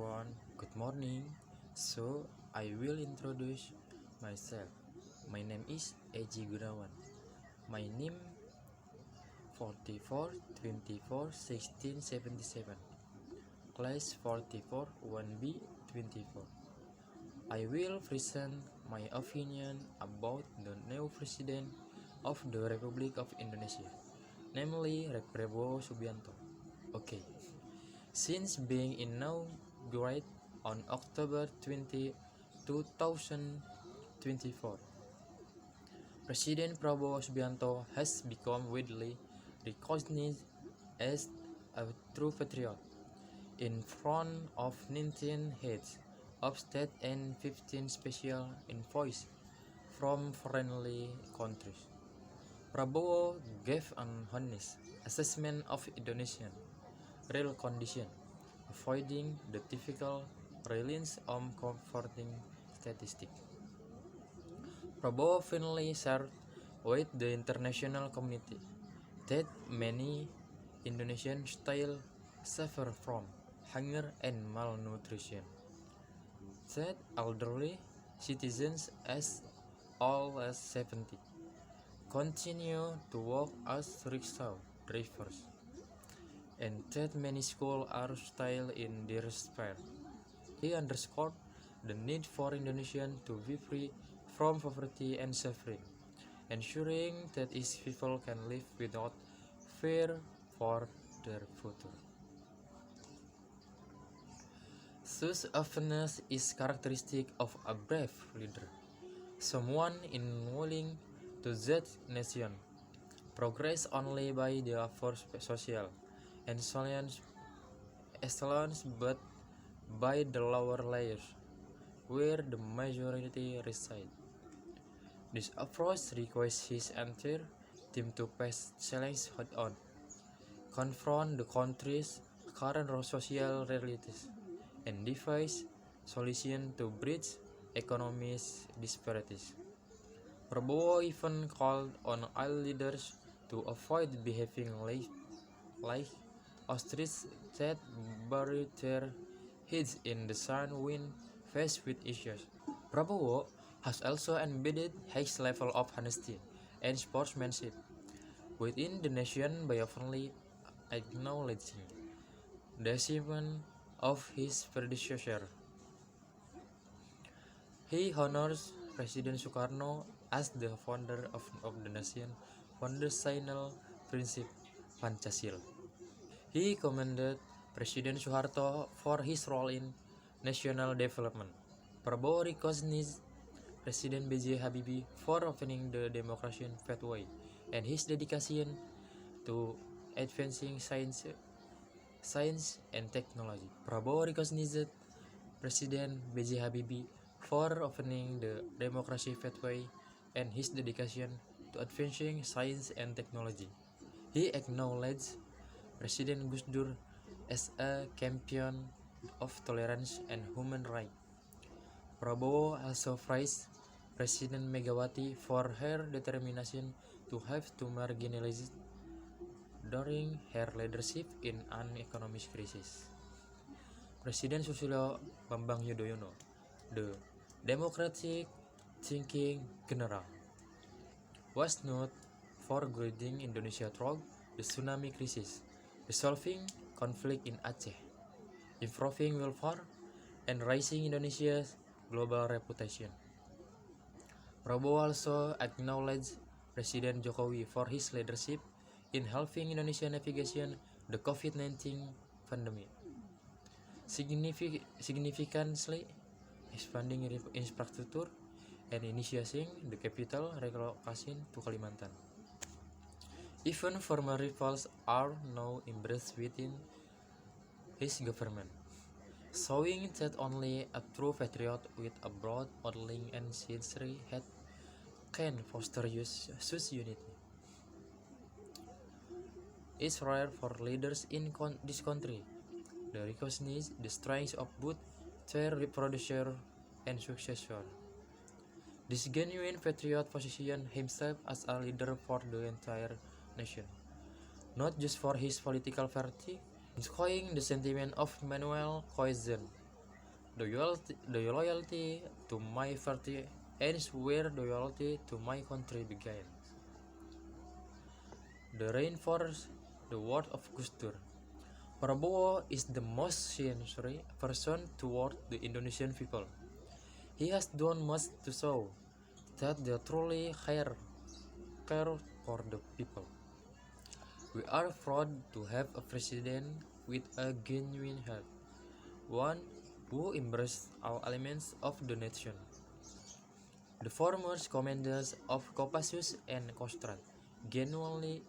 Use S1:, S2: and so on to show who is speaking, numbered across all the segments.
S1: everyone, good morning. So, I will introduce myself. My name is Eji Gunawan. My name 44 24 16 77. Class 44 1B 24. I will present my opinion about the new president of the Republic of Indonesia, namely Prabowo Subianto. Okay. Since being inaugurated on October 2024, President Prabowo Subianto has become widely recognized as a true patriot. In front of 19 heads of state and 15 special envoys from friendly countries, Prabowo gave an honest assessment of Indonesian real condition, avoiding the typical reliance on comforting statistics. Prabowo finally shared with the international community that many Indonesians still suffer from hunger and malnutrition, that elderly citizens as old as 70 continue to work as rickshaw drivers, and that many schools are still in despair. He underscored the need for Indonesians to be free from poverty and suffering, ensuring that its people can live without fear for their future. Such openness is characteristic of a brave leader, someone willing to judge nation progress only by their first social and excellence, but by the lower layers where the majority reside. This approach requires his entire team to face challenge head on, confront the country's current social realities, and devise solutions to bridge economic disparities. Prabowo even called on all leaders to avoid behaving like ostriches that bury their heads in the sand when faced with issues. Prabowo has also embedded his level of honesty and sportsmanship within the nation by openly acknowledging the achievement of his predecessor. He honors President Sukarno as the founder of the nation foundational principle Pancasila. He commended President Soeharto for his role in national development. Prabowo recognized President B.J. Habibie for opening the democracy pathway and his dedication to advancing science and technology. Prabowo recognized President B.J. Habibie for opening the democracy pathway and his dedication to advancing science and technology. He acknowledged President Gus Dur as a champion of tolerance and human rights. Prabowo also praised President Megawati for her determination to have to marginalize during her leadership in an economic crisis. Presiden Susilo Bambang Yudhoyono, the democratic thinking general, was known for guiding Indonesia through the tsunami crisis, resolving conflict in Aceh, improving welfare, and raising Indonesia's global reputation. Prabowo also acknowledged President Jokowi for his leadership in helping Indonesia navigate the COVID-19 pandemic, significantly expanding infrastructure and initiating the capital relocation to Kalimantan. Even former rivals are now embraced within his government, showing that only a true patriot with a broad modeling and sincere head can foster such unity. It's rare for leaders in this country to recognize the strengths of both their predecessor and successor. This genuine patriot positioned himself as a leader for the entire nation, not just for his political party, echoing the sentiment of Manuel cohesion The loyalty to my party ends where the loyalty to my country begins. The reinforce the word of Gus Dur. Prabowo is the most sincere person toward the Indonesian people. He has done much to show that they truly care for the people. We are proud to have a president with a genuine heart, one who embraces all elements of the nation. The former commanders of Kopassus and Kostrad genuinely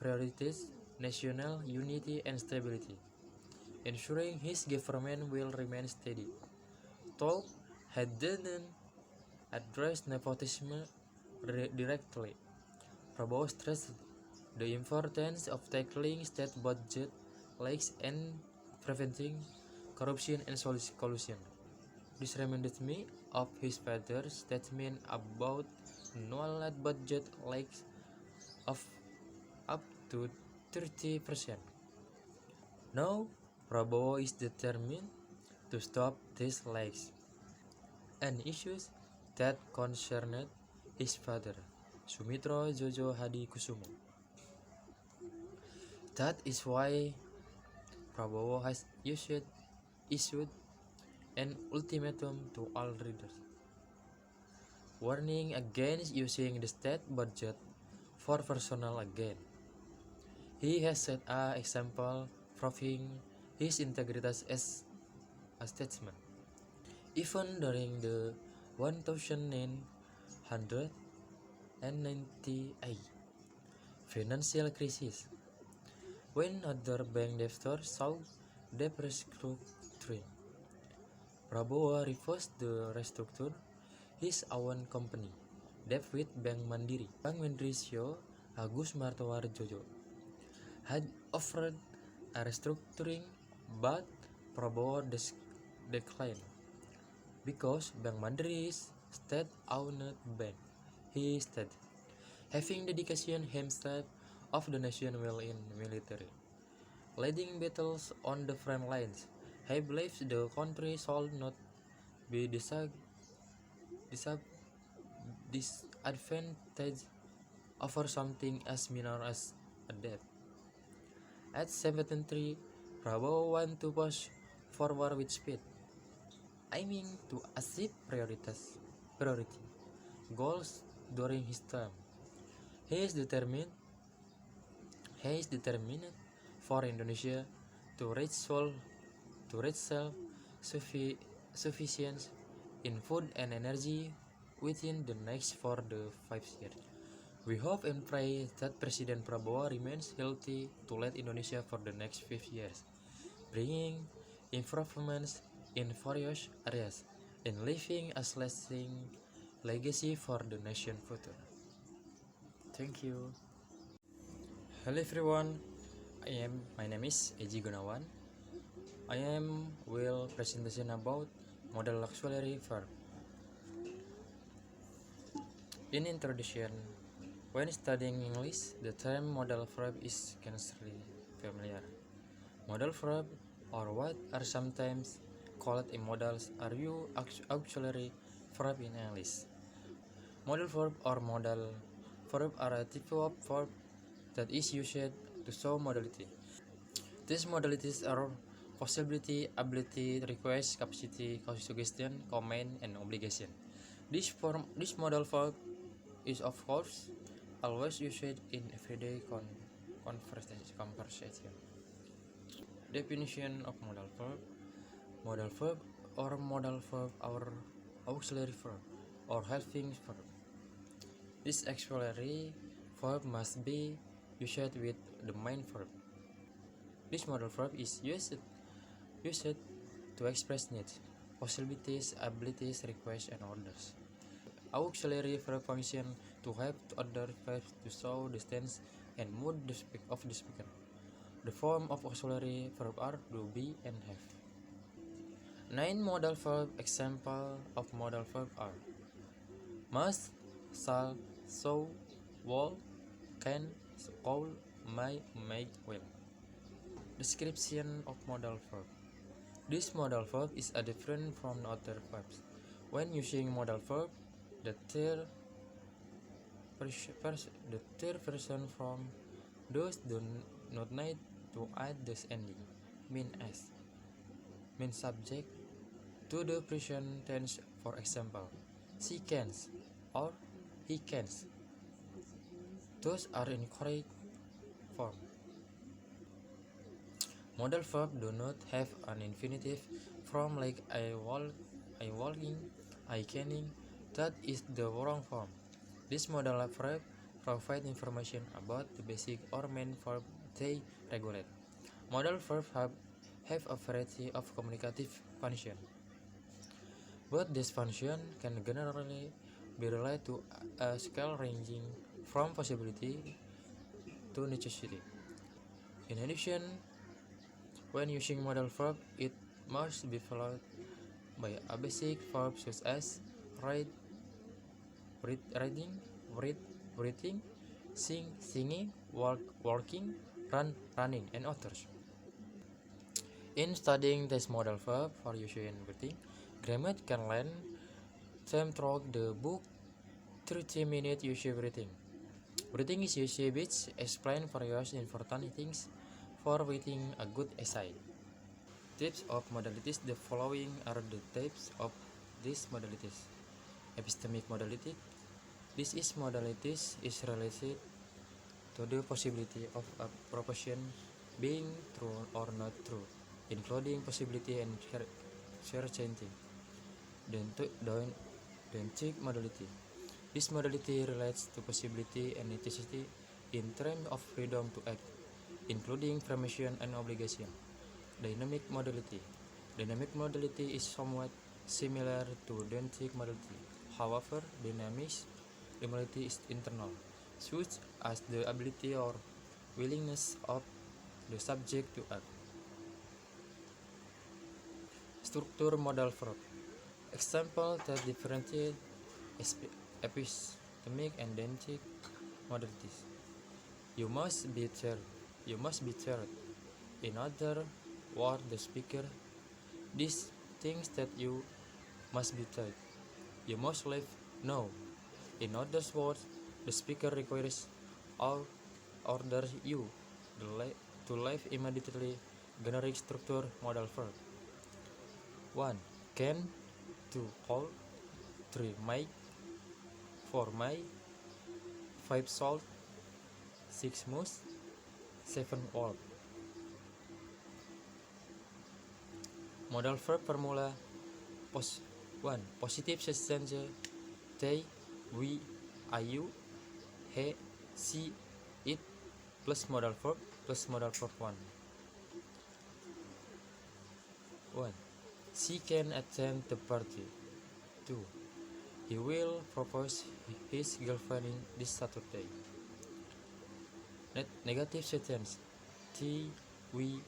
S1: prioritize national unity and stability, ensuring his government will remain steady. Though he didn't address nepotism directly, Prabowo stressed the importance of tackling state budget leaks and preventing corruption and collusion. This reminded me of his father's statement about annual budget leaks of up to 30%. Now, Prabowo is determined to stop these leaks and issues that concerned his father, Sumitro Jojo Hadikusumo. That is why Prabowo has issued an ultimatum to all readers, warning against using the state budget for personal gain. He has set an example proving his integrity as a statesman. Even during the 1998 financial crisis, when other bank debtors saw debt restructuring, Prabowo refused to restructure his own company debt with Bank Mandiri. Bank Mandiri CEO Agus Martowardojo had offered a restructuring, but Prabowo declined because Bank Mandiri is state-owned bank. He said, having dedication himself of the nation well in military, leading battles on the front lines, he believes the country should not be disadvantaged over something as minor as a debt. At 73, Prabowo want to push forward with speed, aiming to achieve priority goals during his term. He is determined for Indonesia to reach self-sufficiency in food and energy within the next 4 to 5 years. We hope and pray that President Prabowo remains healthy to lead Indonesia for the next 5 years, bringing improvements in various areas and leaving a lasting legacy for the nation's future. Thank you. Hello everyone, my name is Eji Gunawan. I will presentation about modal auxiliary verb. In introduction, when studying English, the term modal verb is scarcely familiar. Modal verb, or what are sometimes called modals, are auxiliary verb in English. Modal verb or modal verb are a type of verb that is used to show modality. These modalities are possibility, ability, request, capacity, suggestion, command, and obligation. This modal verb is of course always used in everyday conversation. Definition of modal verb. Modal verb or modal verb are auxiliary verb or helping verb. This auxiliary verb must be used with the main verb. This modal verb is used to express needs, possibilities, abilities, requests, and orders. Auxiliary verb function to help other verbs to show the stance and mood of the speaker. The form of auxiliary verb are do, be, and have. 9 modal verb example of modal verb are must, shall, shall, will, can, could, may, will. Description of modal verb. This modal verb is a different from other verbs. When using modal verb, the third person from those do not need to add this ending, mean subject to the present tense. For example, she cans or he cans. Those are incorrect form. Modal verb do not have an infinitive form like I walking, I canning. That is the wrong form. This modal verb provide information about the basic or main verb they regulate. Modal verbs have a variety of communicative function, but this function can generally be related to a scale ranging from possibility to necessity. In addition, when using modal verb, it must be followed by a basic verb such as write, reading, breathing, singing, walking, running, and others. In studying this modal verb for usage in breathing, grammar can learn them through the book 30-minute usage breathing. Breathing is usage which explain various important things for writing a good essay. Types of modalities. The following are the types of these modalities. Epistemic modality. This is modalities is related to the possibility of a proposition being true or not true, including possibility and certainty. Deontic modality. This modality relates to possibility and necessity in terms of freedom to act, including permission and obligation. Dynamic modality. Dynamic modality is somewhat similar to deontic modality. However, dynamic modality is internal, such as the ability or willingness of the subject to act. Structure modal verb. Example that differentiate epistemic and deontic modalities. You must be third. In other words, the speaker these things that you must be third. You must leave now. In other words, the speaker requires or orders you to leave immediately. Generic structure modal verb. 1. Can. 2. Hold. 3. Make. 4. May. 5. Salt. 6. Must. 7. All. Modal verb formula. 1. Positive sentence. They, we, I, you, he, she, it plus modal verb 1. 1. She can attend the party. 2. He will propose his girlfriend this Saturday. Negative sentence. They, we,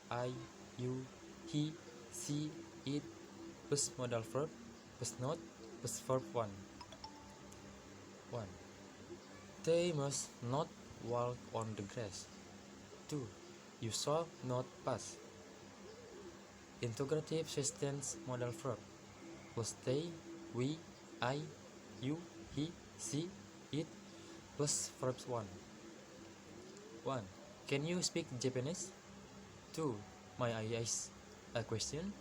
S1: I, you, he, she, it plus modal verb plus not plus verb 1. 1. They must not walk on the grass. 2. You shall not pass. Integrative sentence modal verb plus they, we, I, you, he, she, it plus verbs 1. 1. Can you speak Japanese? 2. May I ask a question?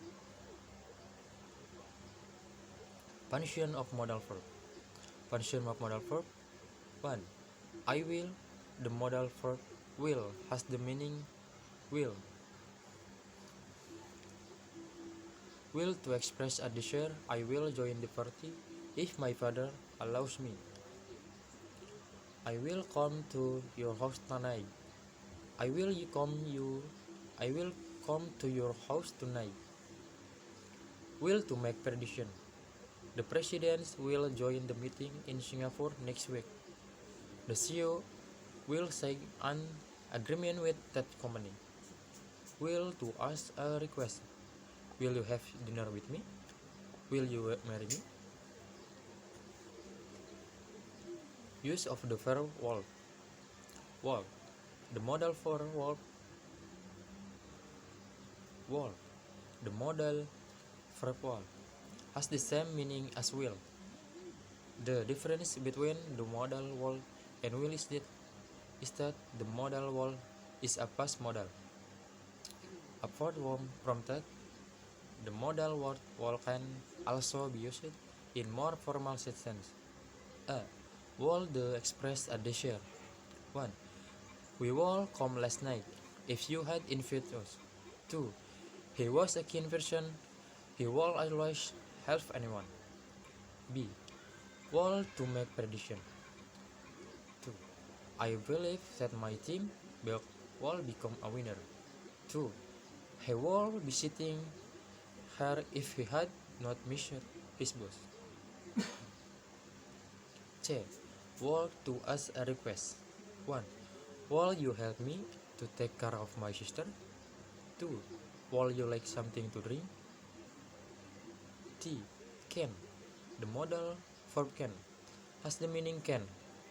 S1: Function of modal verb. Function of modal verb. 1. I will. The modal verb will has the meaning will. Will to express a desire. I will join the party if my father allows me. I will come to your house tonight. I will come to your house tonight. Will to make prediction. The president will join the meeting in Singapore next week. The CEO will sign an agreement with that company. Will to ask a request. Will you have dinner with me? Will you marry me? Use of the verb walk. Walk. The modal for walk. Walk. The modal verb will has the same meaning as will. The difference between the modal will and will is that the modal will is a past modal. Apart from that, the modal word will can also be used in more formal sense. A. Will the express a desire. 1. We will come last night if you had invited us. 2. He was a keen person. He will always help anyone. B. Will to make prediction. 2. I believe that my team will become a winner. 2. He will be sitting here if he had not missed his bus. C. Will to ask a request. 1. Will you help me to take care of my sister? 2. Will you like something to drink? D. Can. The modal verb can has the meaning can,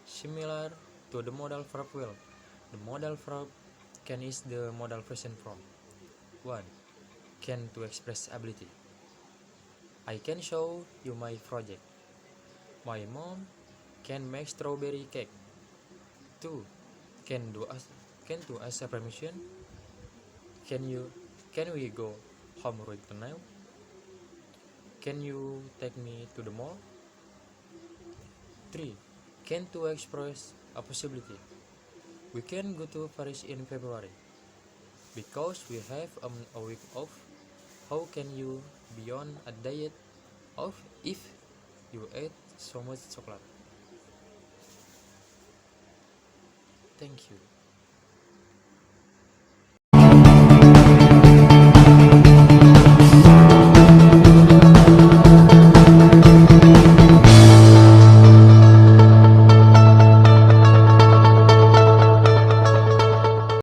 S1: similar to the modal verb will. The modal verb can is the modal present form. 1. Can to express ability. I can show you my project. My mom can make strawberry cake. 2. Can to ask a permission. Can we go home right now? Can you take me to the mall? 3. Can to express a possibility. We can go to Paris in February. Because we have a week off, how can you be on a diet off if you ate so much chocolate? Thank you.